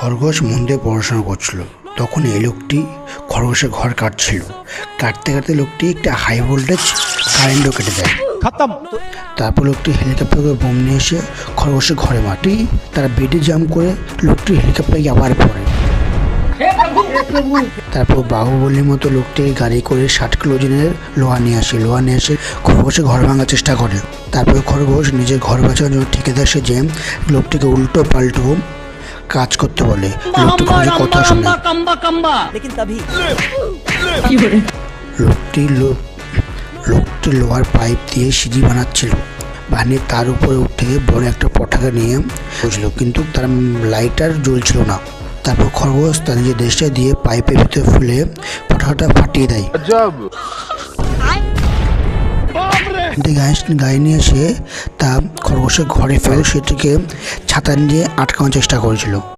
খরগোশ মন দিয়ে পড়াশোনা করছিল। তখন এই লোকটি খরগোশের ঘর কাটছিল। কাটতে কাটতে লোকটি একটা হাই ভোল্টেজ কারেন্টও কেটে দেয়। তারপর লোকটি হেলিকপ্টার করে বোম নিয়ে এসে খরগোশের ঘরে মাটি তারা বেডে জাম্প করে লোকটি হেলিকপ্টারে আবার পড়ে। তারপর বাহুবলীর মতো লোকটি গাড়ি করে 60 কিলো ওজনের লোহা নিয়ে এসে খরগোশের ঘর ভাঙার চেষ্টা করে। তারপর খরগোশ নিজের ঘর বাঁচানোর জন্য ঠিকাদার সেজে লোকটিকে উল্টো পাল্টো কাজ করতে বলে। লোকটি খরগোশের কথা শুনে লোকটি লোহার পাইপ দিয়ে সিঁড়ি বানাচ্ছিল। বানিয়ে তার উপরে উঠে বড় একটা পটাকা নিয়ে বসলো, কিন্তু তার লাইটার জ্বলছিল না। তারপর খরগোশ তার নিজের দেশটা দিয়ে পাইপের ভিতরে ফুলে পটাকাটা ফাটিয়ে দেয়। গায়ে নিয়ে এসে তা খরগোশের ঘরে ফেলে সেটিকে ছাতা দিয়ে আটকানোর চেষ্টা করেছিল।